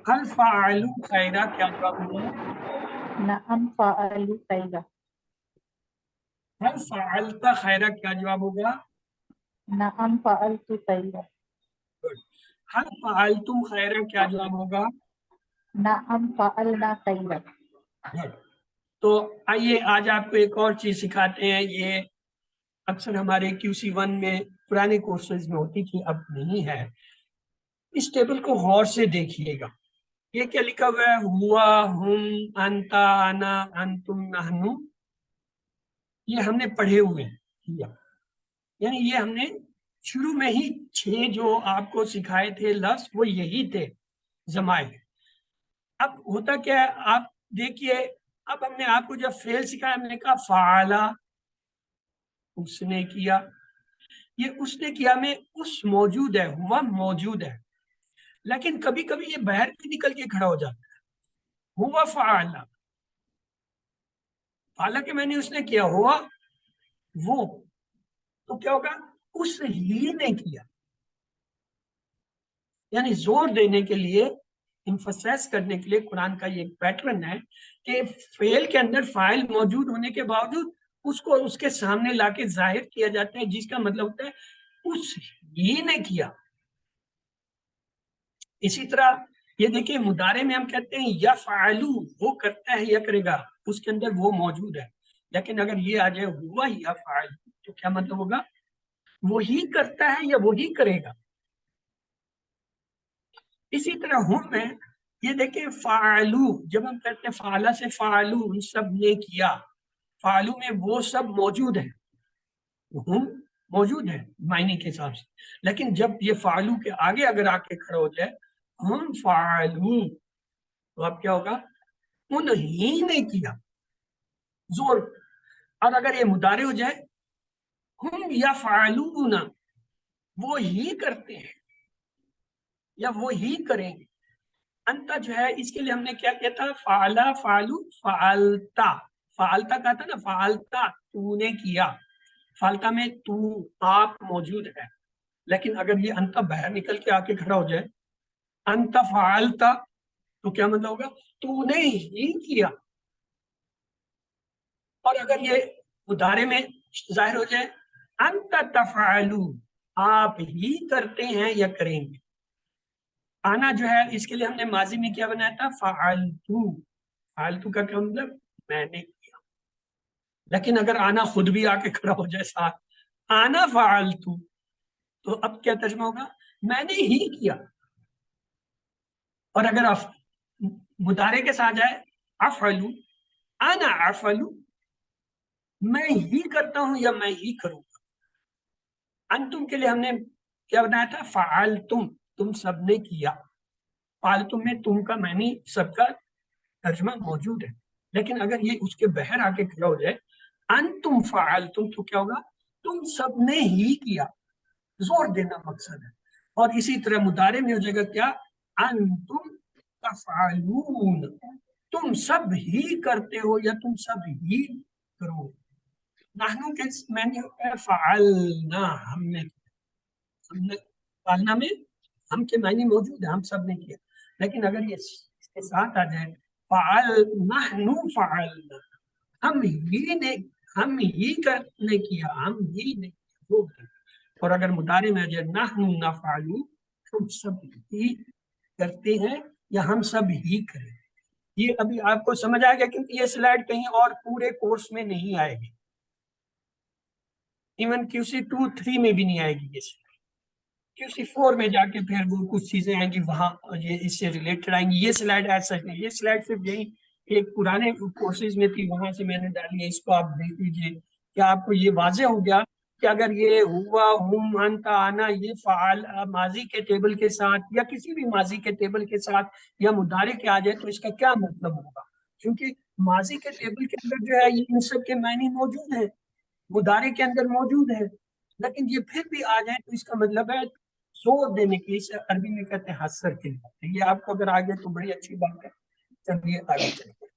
حل فعلوا خیرا، کیا جواب ہوگا؟ نعم فعلوا خیرا. حل فعلت خیرا، کیا جواب ہوگا؟ نعم فعلت خیرا. حل فعلتم خیرا، کیا جواب ہوگا؟ نعم فعلنا خیرا. تو آئیے آج آپ کو ایک اور چیز سکھاتے ہیں. یہ اکثر ہمارے QC1 میں پرانے کورسز میں ہوتی تھی، اب نہیں ہے. اس ٹیبل کو غور سے دیکھیے گا. یہ کیا لکھا ہوا ہے؟ ہوا، ہم، انتا، انا، انتم، نحنو. یہ ہم نے پڑھے ہوئے ہیں، یعنی یہ ہم نے شروع میں ہی 6 جو آپ کو سکھائے تھے لفظ وہ یہی تھے ضمائر. اب ہوتا کیا ہے آپ دیکھیے، اب ہم نے آپ کو جب فعل سکھایا ہم نے کہا فعلا، اس نے کیا. یہ اس نے کیا میں اس موجود ہے، ہوا موجود ہے، لیکن کبھی کبھی یہ باہر بھی نکل کے کھڑا ہو جاتا ہے. ہوا فعلا، حالانکہ میں نے اس نے کیا، ہوا وہ، تو کیا ہوگا؟ اس ہی نے کیا. یعنی زور دینے کے لیے، امفسائز کرنے کے لیے قرآن کا یہ پیٹرن ہے کہ فعل کے اندر فاعل موجود ہونے کے باوجود اس کو اس کے سامنے لا کے ظاہر کیا جاتا ہے، جس کا مطلب ہوتا ہے اس ہی نے کیا. اسی طرح یہ دیکھیں مضارع میں ہم کہتے ہیں یفعلو، وہ کرتا ہے یا کرے گا، اس کے اندر وہ موجود ہے. لیکن اگر یہ آ جائے ہوا یفعل تو کیا مطلب ہوگا؟ وہی کرتا ہے یا وہی کرے گا. اسی طرح ہم میں یہ دیکھیں فعلو، جب ہم کہتے ہیں فعلا سے فعلو، ان سب نے کیا، فعلو میں وہ سب موجود ہیں، ہم موجود ہیں معنی کے حساب سے. لیکن جب یہ فعلو کے آگے اگر آ کے کھڑا ہو جائے ہم فعلو، تو اب کیا ہوگا؟ انہی نے کیا، زور. اور اگر یہ مضارع ہو جائے ہم یفعلون، وہ ہی کرتے ہیں یا وہ ہی کریں گے. انتا جو ہے اس کے لیے ہم نے کیا کیا تھا؟ فعلا، فعلو، فعلتا. فعلتا کہا تھا نا، فعلتا تو نے کیا. فعلتا میں تو، آپ موجود ہے. لیکن اگر یہ انتا باہر نکل کے آ کے کھڑا ہو جائے، انتا فعلتا، تو کیا مطلب ہوگا؟ تو نے ہی کیا. اور اگر یہ مضارع میں ظاہر ہو جائے انتا تفعلو، آپ ہی کرتے ہیں یا کریں گے. آنا جو ہے اس کے لیے ہم نے ماضی میں کیا بنایا تھا؟ فعلتو. فعلتو کا کیا مطلب؟ میں نے کیا. لیکن اگر آنا خود بھی آ کے کھڑا ہو جائے ساتھ، آنا فعلتو، تو اب کیا ترجمہ ہوگا؟ میں نے ہی کیا. اور اگر مضارع کے ساتھ جائے افعلو، انا افعلو، میں ہی کرتا ہوں یا میں ہی کروں گا. انتم کے لیے ہم نے کیا بنایا تھا؟ فعلتم، تم سب نے کیا. فعلتم میں تم کا معنی سب کا ترجمہ موجود ہے. لیکن اگر یہ اس کے بہر آ کے کھڑا ہو جائے انتم فعلتم، تو کیا ہوگا؟ تم سب نے ہی کیا، زور دینا مقصد ہے. اور اسی طرح مضارع میں ہو جائے گا کیا؟ انتم تفعلون، تم سب ہی کرتے ہو یا تم سب ہی کرو. نحنو کے معنی ہوتا ہے فعلنا، ہم نے فعلنا میں ہم کے معنی موجود ہے، ہم سب نے کیا. لیکن اگر یہ اس کے ساتھ آ جائے فعل، نحنو فعلنا، ہم ہی نے کیا، ہم ہی نے کیا. اور اگر مضارع میں آ جائے نحنو نفعلو، ہم سب ہی کرتے ہیں یا ہم سب ہی کریں. یہ ابھی آپ کو سمجھ آئے گا کیونکہ یہ سلائیڈ کہیں اور پورے کورس میں نہیں آئے گی، ایون QC2-3 میں بھی نہیں آئے گی. یہ QC4 میں جا کے پھر وہ کچھ چیزیں آئیں گی، وہاں یہ اس سے ریلیٹڈ آئیں گی. یہ سلائیڈ ایسا نہیں، یہ سلائیڈ صرف یہی ایک پرانے کورسز میں تھی، وہاں سے میں نے ڈالی ہے. اس کو آپ دیکھ لیجیے کہ آپ کو یہ واضح ہو گیا کہ اگر یہ ہوا، ہم، انتا، آنا، یہ فعال ماضی کے ٹیبل کے ساتھ یا کسی بھی ماضی کے ٹیبل کے ساتھ یا مضارع کے آ جائے تو اس کا کیا مطلب ہوگا. کیونکہ ماضی کے ٹیبل کے اندر جو ہے یہ ان سب کے معنی موجود ہیں، مضارع کے اندر موجود ہے، لیکن یہ پھر بھی آ جائے تو اس کا مطلب ہے زور دینے کے. اسے عربی میں کہتے ہیں حسر کے. یہ آپ کو اگر آ گئے تو بڑی اچھی بات ہے. چلیے آگے چلتے ہیں.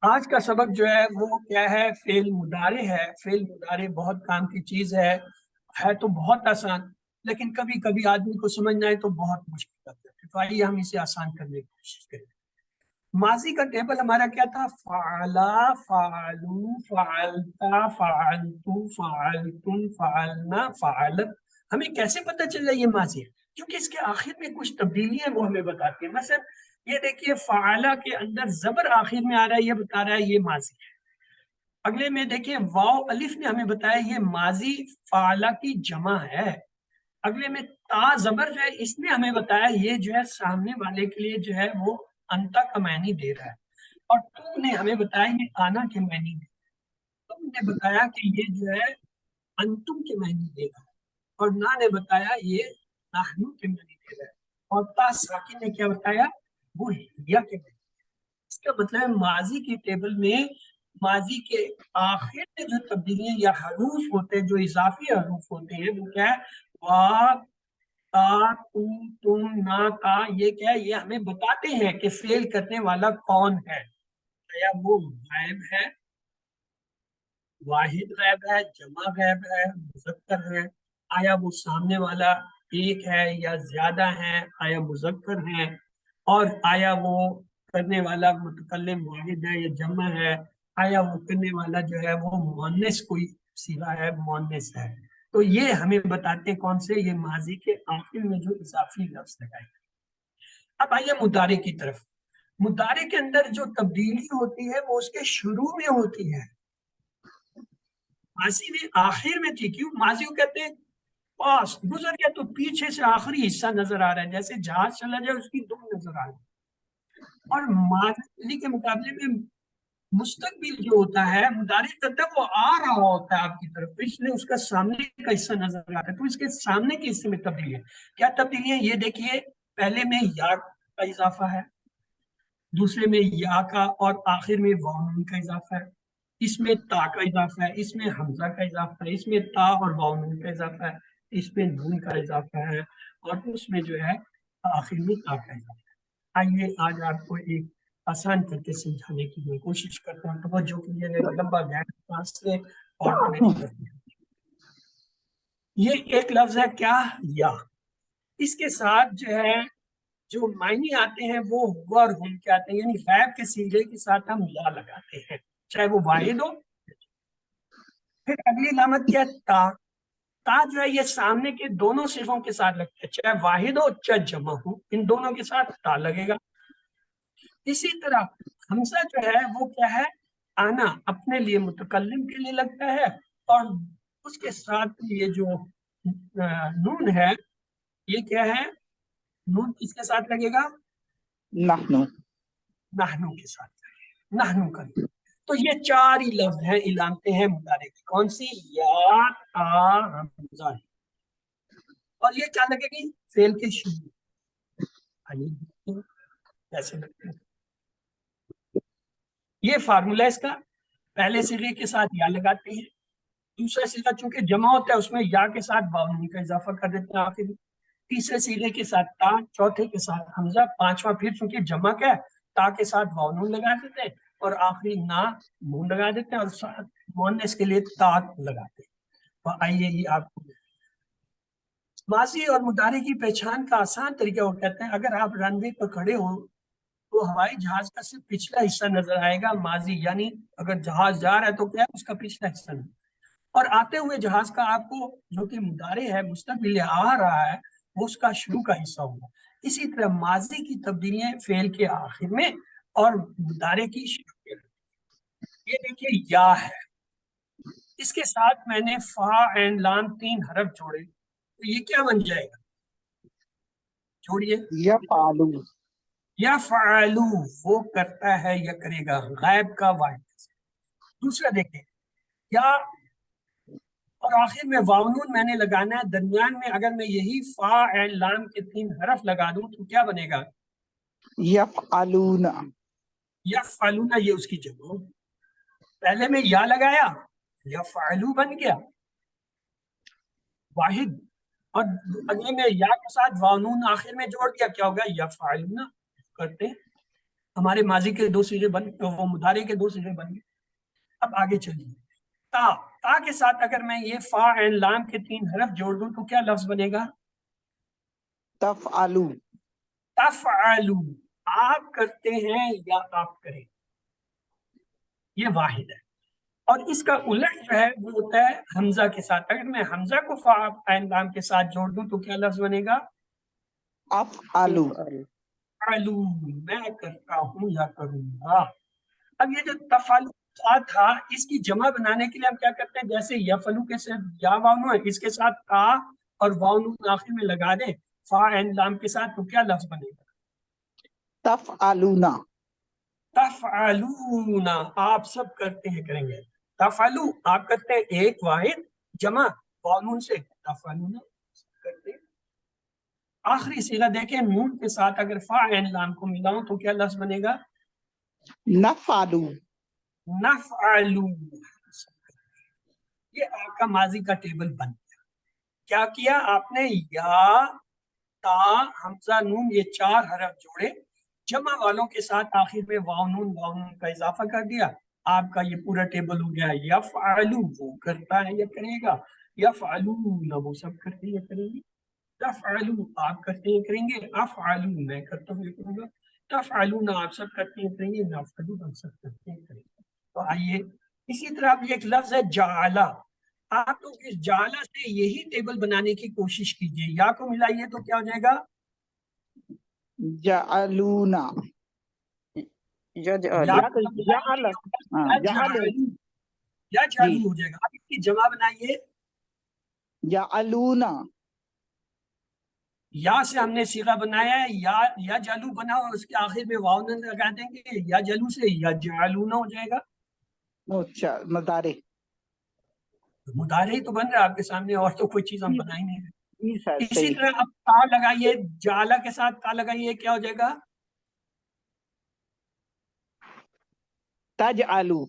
آج کا سبق جو ہے وہ کیا ہے؟ فعل مضارع ہے. فعل مضارع بہت کام کی چیز ہے تو بہت آسان، لیکن کبھی کبھی آدمی کو سمجھنا ہے تو بہت مشکل لگتا ہے. تو آئیے ہم اسے آسان کرنے کی کوشش کریں. ماضی کا ٹیبل ہمارا کیا تھا؟ فعلا، فعلو، فعلتا، فعلتو، فعلتم، فعلنا، فعلت. ہمیں کیسے پتہ چل رہا ہے یہ ماضی ہے؟ کیونکہ اس کے آخر میں کچھ تبدیلیاں وہ ہمیں بتاتی ہیں. مثلا یہ دیکھیے فعلا کے اندر زبر آخر میں آ رہا ہے، یہ بتا رہا ہے یہ ماضی ہے. اگلے میں دیکھیے واو الف نے ہمیں بتایا یہ ماضی فعلا کی جمع ہے. اگلے میں تا زبر جو ہے اس نے ہمیں بتایا یہ جو ہے سامنے والے کے لیے جو ہے وہ انتا کا معنی دے رہا ہے، اور تو نے ہمیں بتایا یہ آنا کے معنی دے رہا ہے، تم نے بتایا کہ یہ جو ہے انتم کے معنی دے رہا ہے، اور نا نے بتایا یہ نحنو کے معنی دے رہا ہے، اور تا ساکن نے کیا بتایا وہ ہیا کے معنی۔ اس کا مطلب ہے ماضی کی ٹیبل میں ماضی کے آخر میں جو تبدیلیاں یا حروف ہوتے ہیں جو اضافی حروف ہوتے ہیں وہ کیا ہے وا تا تو تم نا تا، یہ کیا ہے یہ ہمیں بتاتے ہیں کہ فعل کرنے والا کون ہے، یا وہ غائب ہے، واحد غائب ہے، جمع غائب ہے، مذکر ہے، آیا وہ سامنے والا ایک ہے یا زیادہ ہے، آیا مذکر ہے، اور آیا وہ کرنے والا متکلم واحد ہے یا جمع ہے، آیا وہ کرنے والا جو ہے وہ مؤنث کوئی صیغہ ہے، مؤنث ہے۔ تو یہ ہمیں بتاتے ہیں کون سے، یہ ماضی کے آخر میں جو اضافی لفظ لگائے۔ اب آئیے مضارع کی طرف۔ مضارع کے اندر جو تبدیلی ہوتی ہے وہ اس کے شروع میں ہوتی ہے، ماضی میں آخر میں تھی۔ کیوں؟ ماضی کو کہتے ہیں پاس، گزر گیا تو پیچھے سے آخری حصہ نظر آ رہا ہے، جیسے جہاز چلا جائے اس کی دم نظر آ رہی ہے۔ اور ماضی کے مقابلے میں مستقبل جو ہوتا ہے مضارع کرتا ہے وہ آ رہا ہوتا ہے آپ کی طرف، اس لیے اس کا سامنے کا حصہ نظر آتا ہے، تو اس کے سامنے کے حصے میں تبدیلی ہے۔ کیا تبدیلی ہے؟ یہ دیکھیے، پہلے میں یا کا اضافہ ہے، دوسرے میں یا کا، اور آخر میں واو نون کا اضافہ ہے، اس میں تا کا اضافہ ہے، اس میں حمزہ کا اضافہ ہے، اس میں تا اور واو نون کا اضافہ ہے، اس میں نون کا اضافہ ہے، اور اس میں جو ہے آخر میں تا کا اضافہ ہے۔ آئیے آج آپ کو ایک آسان کر کے سمجھانے کی میں کوشش کرتا ہوں، توجہ کے لیے لمبا گیپ پاس سے اور میری طرف یہ ایک لفظ ہے کیا؟ یا۔ اس کے ساتھ جو ہے جو معنی آتے ہیں وہ ہوا اور ہم کے آتے ہیں، یعنی غائب کے صیغے کے ساتھ ہم یا لگاتے ہیں، چاہے وہ واحد ہو۔ پھر اگلی علامت کیا ہے؟ تا۔ تا جو ہے یہ سامنے کے دونوں صیغوں کے ساتھ لگتا ہے، چاہے واحد ہو چاہے جمع ہو، ان دونوں کے ساتھ تا لگے گا۔ اسی طرح حمزہ جو ہے وہ کیا ہے؟ آنا، اپنے لیے متکلم کے لیے لگتا ہے، اور اس کے ساتھ یہ جو نون ہے یہ کیا ہے؟ نون کس کے ساتھ لگے گا؟ نحنو۔ نحنو کے ساتھ لگے گا، نحنو کا۔ تو یہ چار ہی لفظ ہیں، علامتیں ہیں مضارع کی، کون سی؟ یا، تا، حمزہ، اور یہ کیا لگے گی؟ فعل کے شروع۔ آئیے دیکھتے ہیں کیسے لگتے ہیں۔ یہ فارمولا اس کا، پہلے صیغے کے ساتھ یا لگاتے ہیں، دوسرا صیغہ چونکہ جمع ہوتا ہے اس میں یا کے ساتھ واو نون کا اضافہ کر دیتے ہیں آخر میں، تیسرے صیغے کے ساتھ تا، چوتھے کے ساتھ حمزہ، پانچواں پھر چونکہ جمع کا ہے تا کے ساتھ واو نون لگا دیتے ہیں، اور آخری نا نون لگا دیتے ہیں، اور ساتھ مؤنث کے لیے تا لگاتے ہیں۔ تو آئیے یہ آپ کو ماضی اور مضارع کی پہچان کا آسان طریقہ وہ کہتے ہیں، اگر آپ رن وے پر کھڑے ہو تو ہوائی جہاز کا صرف پچھلا حصہ نظر آئے گا ماضی، یعنی اگر جہاز جا رہا ہے تو کیا ہے؟ اس کا پچھلا حصہ نہیں، اور آتے ہوئے جہاز کا آپ کو جو کہ مضارع ہے مستقبل آ رہا ہے وہ اس کا شروع کا حصہ ہوگا۔ اسی طرح ماضی کی تبدیلیاں فعل کے آخر میں اور مضارع کی شروع میں۔ یہ دیکھیے یا ہے، اس کے ساتھ میں نے فا عین لام 3 حرف جوڑے، تو یہ کیا بن جائے گا؟ جوڑیے۔ یفعلو۔ یا فعلو، وہ کرتا ہے یا کرے گا، غائب کا واحد۔ دوسرا دیکھیں، یا اور آخر میں واو نون میں نے لگانا ہے، درمیان میں اگر میں یہی فا عین لام کے 3 حرف لگا دوں تو کیا بنے گا؟ یفعلون۔ یفعلون، یہ اس کی جمع ہوگی۔ پہلے میں یا لگایا، یفعلو بن گیا واحد، اور اگلے میں یا کے ساتھ واو نون آخر میں جوڑ دیا، کیا ہوگا؟ یفعلون کرتے ہیں۔ ہمارے ماضی کے 2 صیغے بن، وہ مضارع کے 2 صیغے بن گئے۔ اب آگے چلیے، تا۔ تا کے ساتھ اگر میں یہ فا عین لام کے 3 حرف جوڑ دوں تو کیا لفظ بنے گا؟ تفعلو۔ تفعلو، آپ کرتے ہیں یا آپ کریں، یہ واحد ہے۔ اور اس کا الٹ جو ہے وہ ہوتا ہے حمزہ کے ساتھ، اگر میں حمزہ کو فا عین لام کے ساتھ جوڑ دوں تو کیا لفظ بنے گا؟ افعلو۔ فعلو، میں کرتا ہوں یا کروں گا۔ اب یہ جو تفعلو تھا اس کی جمع بنانے کے لیے ہم کیا کرتے ہیں؟ جیسے یفعلو کے ساتھ یا واو نون ہے، اس کے ساتھ تا اور واو نون آخر میں لگا دیں فا عین لام کے ساتھ تو کیا لفظ بنے گا؟ تفعلون، تفعلون آپ سب کرتے ہیں کریں گے، تفعلو آپ کرتے ہیں ایک واحد جمع واو نون سے، تفعلون کرتے ہیں۔ آخری صیغہ دیکھیں نون کے ساتھ اگر فا عین لام کو ملاؤں تو کیا لفظ بنے گا؟ نفعلو، نفعلو، یہ آپ کا ماضی کا ٹیبل بن گیا۔ کیا کیا آپ نے؟ یا تا حمزہ نون یہ چار حرف جوڑے، جمع والوں کے ساتھ آخر میں واو نون کا اضافہ کر دیا، آپ کا یہ پورا ٹیبل ہو گیا۔ یفعلو وہ کرتا ہے یا کرے گا، یفعلون وہ سب کرتے ہیں کریں گے، تفعلو آپ کرتے ہیں کریں گے، افعلو میں کرتا ہوں یہ کروں گا، تفعلون آپ سب کرتے ہیں کریں گے، نفعلو ہم سب کرتے ہیں کریں گے۔ تو آئیے اسی طرح بھی ایک لفظ ہے جعلا، آپ لوگ اس جعلا سے یہی ٹیبل بنانے کی کوشش کیجئے، یا کو ملائیے تو کیا ہو جائے گا؟ جعلون، یجعل، یا جعل، ہاں جعل، یا جی جعلو ہو جائے گا، آپ اس کی جمع بنائیے، جعلون، یا سے ہم نے صیغہ بنایا ہے، یا جالو بنا اور اس کے آخر میں واو نون لگا دیں گے، یا جلو سے یا جعلون ہو جائے گا۔ اچھا مضارع، مضارع ہی تو بن رہا ہے آپ کے سامنے، اور تو کوئی چیز ہم بنا ہی نہیں رہے۔ جی سر اسی صحیح، طرح اب تا لگائیے، جعلا کے ساتھ تا لگائیے، کیا ہو جائے گا؟ تجعلو،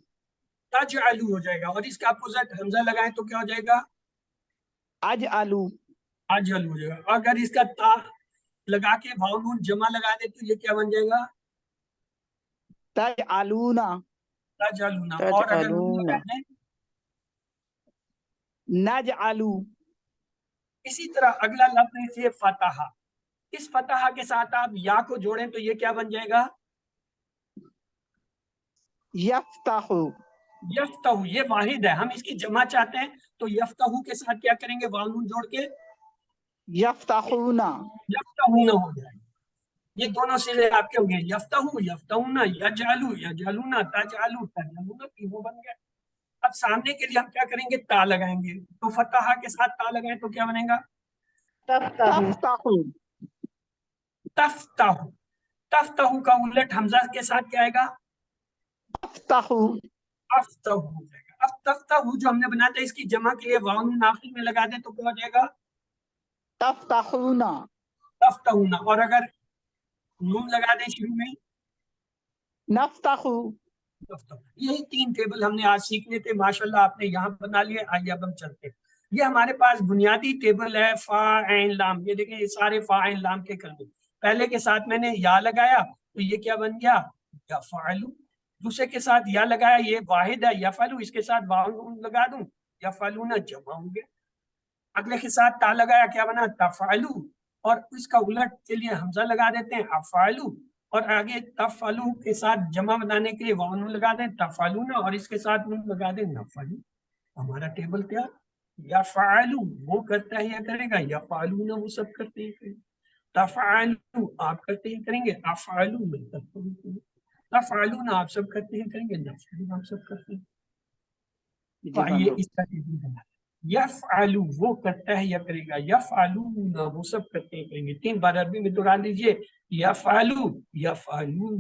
تجعلو ہو جائے گا، اور اس کا اپوزٹ حمزہ لگائیں تو کیا ہو جائے گا؟ اجعلو، اجل ہو جائے گا۔ اگر اس کا تا لگا کے واو نون جمع لگا دے تو یہ کیا بن جائے گا؟ تجعلون، تجعلون، اور اگر نون تجعلون، لگا دیں، نجعلو، اسی طرح اگلا لفظ ہے فتح، اس فتح کے ساتھ آپ یا کو جوڑیں تو یہ کیا بن جائے گا؟ یفتحو، یفتح، یہ واحد ہے، ہم اس کی جمع چاہتے ہیں تو یفتح کے ساتھ کیا کریں گے؟ واو نون جوڑ کے یفتحون، یفتحون ہو جائے گا۔ یہ دونوں صیغے آپ کے ہو گئے، یفتح، یفتحون، یجعلو، یجعلون، تجعلو، تجعلون، تینوں بن گئے۔ اب سامنے کے لیے ہم کیا کریں گے؟ تا لگائیں گے، تو فتح کے ساتھ تا لگائیں تو کیا بنے گا؟ تفتح تفتحو، تفتح، تفتح کا الٹ حمزہ کے ساتھ کیا آئے گا؟ تفتحو، افتح ہو جائے گا۔ اب تفتح جو ہم نے بنایا تھا اس کی جمع کے لیے واو نون آخر میں لگا دیں تو کیا ہو جائے گا؟ تفتحون، تفتحون، اور اگر نون لگا دیں شروع میں نفتحو، تفتح۔ یہی تین ٹیبل ہم نے آج سیکھنے تھے، ماشاءاللہ آپ نے یہاں بنا لیے۔ آئیے اب ہم چلتے ہیں، یہ ہمارے پاس بنیادی ٹیبل ہے فا عین لام، یہ دیکھیں یہ سارے فا عین لام کے کلمے، پہلے کے ساتھ میں نے یا لگایا تو یہ کیا بن گیا؟ یفعلو، دوسرے کے ساتھ یا لگایا یہ واحد ہے یفعلو، اس کے ساتھ واو نون لگا دوں یفعلون جمع ہوں گے، اگلے کے ساتھ تا لگایا کیا بنا؟ تفعلو، اور اس کا الٹ کے لیے حمزہ لگا دیتے ہیں افعلو، اور آگے تفعلو کے ساتھ جمع بنانے کے لیے واو نون لگا دیں تفعلون، اور اس کے ساتھ نون لگا دیں نفعلو۔ ہمارا ٹیبل کیا؟ یفعلو وہ کرتا ہے یا کرے گا، یفعلون وہ سب کرتے ہیں کریں گے، تفعلو آپ کرتے ہیں کریں گے، افعلو میں کرتا ہوں کریں گے، تفعلون آپ سب کرتے ہیں کریں گے، نفعلو آپ سب کرتے ہیں۔ تو آئیے اس کا ٹیبل بنا، یفعلو وہ کرتا ہے یا کرے گا، یفعلون وہ سب کرتے ہیں کریں گے۔ تین بار عربی میں دہرا لیجیے، یفعلو، یفعلون،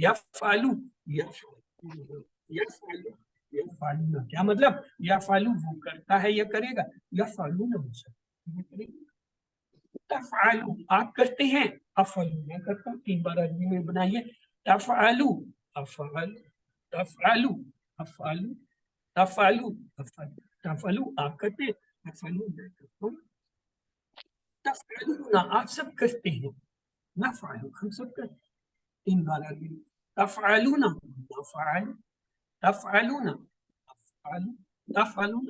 یفعلو، یفعلون، یفعلو، یفعلون، کیا مطلب؟ یفعلو وہ کرتا ہے یا کرے گا، یفعلون وہ سب کرتے ہیں کریں گے۔ تفعلو آپ کرتے ہیں، افعلو میں کرتا ہوں، تین بار عربی میں بنائیے، تفعلو، افعلو، تفعلو، افعلو، تفعلو، افعلو، تفعلو آپ کرتے ہیں، تفعلو میں کرتا ہوں، تفعلون آپ سب کرتے ہیں، نفعلو ہم سب کرتے ہیں، تین بار عربی میں، تفعلون، نفعل، تفعلون، افعل، تفعلون،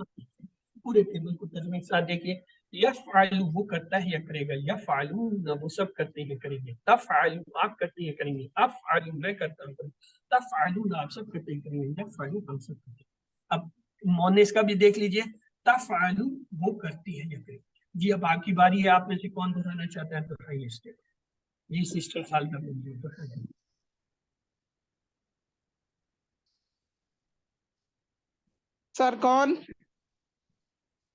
پورے ٹیبل کو ترجمے کے ساتھ دیکھیے، یفعل وہ کرتا ہے یا کرے گا، یفعلون وہ سب کرتے ہیں کریں گے، تفعل آپ کرتے ہیں کریں گے، افعل میں کرتا ہوں کریں گے، تفعلون آپ سب کرتے ہیں کریں گے، یفعلون ہم سب کرتے ہیں۔ اب مونس کا بھی دیکھ لیجئے، تفعل وہ کرتی ہے یا کرے گا۔ جی اب آپ کی باری ہے، آپ میں سے کون بتانا چاہتا ہے دکھائیے اس کے، جی سسٹر خالدہ بولیے۔ سر کون؟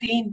3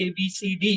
ABCD।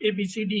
ABCD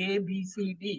ABCD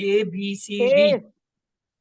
ABCD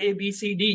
ABCD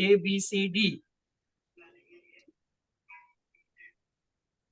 ABCD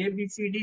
ABCD।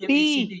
ABCD।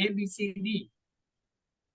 ABCD।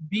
B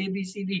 ABCD।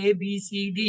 ABCD।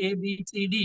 ABCD।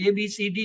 ABCD।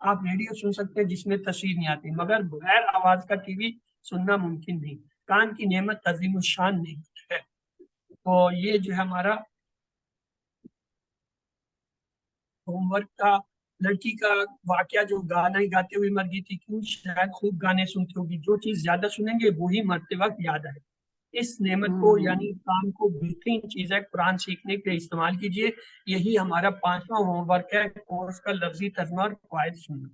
آپ ریڈیو سن سکتے ہیں جس میں تصویر نہیں آتی، مگر بغیر آواز کا ٹی وی سننا ممکن نہیں۔ کان کی نعمت عظیم الشان نعمت ہے۔ تو یہ جو ہے ہمارا ہوم ورک کا، لڑکی کا واقعہ جو گانا ہی گاتے ہوئے مر گئی تھی، کیوں؟ شاید خوب گانے سنتی ہوگی، جو چیز زیادہ سنیں گے وہی مرتے وقت یاد آئے۔ اس نعمت کو یعنی کام کو بہترین چیز ہے، قرآن سیکھنے کے لیے استعمال کیجیے۔ یہی ہمارا 5واں ہوم ورک ہے، کورس کا لفظی ترجمہ اور فوائد سننا۔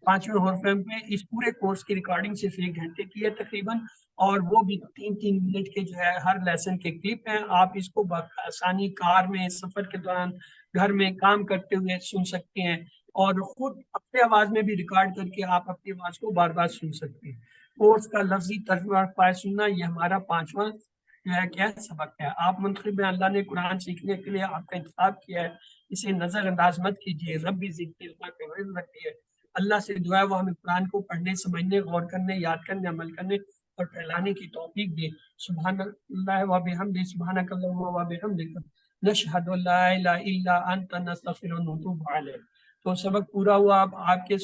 5ویں ہوم ورک میں اس پورے کورس کی ریکارڈنگ صرف 1 گھنٹے کی ہے تقریباً، اور وہ بھی 3 منٹ کے جو ہے ہر لیسن کے کلپ ہیں۔ آپ اس کو بآسانی کار میں، سفر کے دوران، گھر میں کام کرتے ہوئے سن سکتے ہیں، اور خود اپنے آواز میں بھی ریکارڈ کر کے آپ اپنی آواز کو بار بار سن سکتے ہیں۔ کورس کا لفظی ترجمہ اور فوائد سننا، یہ ہمارا 5واں جو ہے کیا سبق ہے۔ آپ منتخب ہیں، اللہ نے قرآن سیکھنے کے لیے آپ کا انتخاب کیا ہے، اسے نظر انداز مت کیجیے۔ رب بھی ذکر اللہ کا علم رکھتی ہے۔ اللہ سے دعا ہے وہ ہمیں قرآن کو پڑھنے، سمجھنے، غور کرنے، یاد کرنے، عمل کرنے اور پھیلانے کی توفیق دے۔ سبحان اللہ و بحمدہ، سبحانک اللہم و بحمدک، نشہد ان لا الہ الا انت، نستغفرک و نتوب الیک۔ تو سبق پورا ہوا۔ اب آپ کے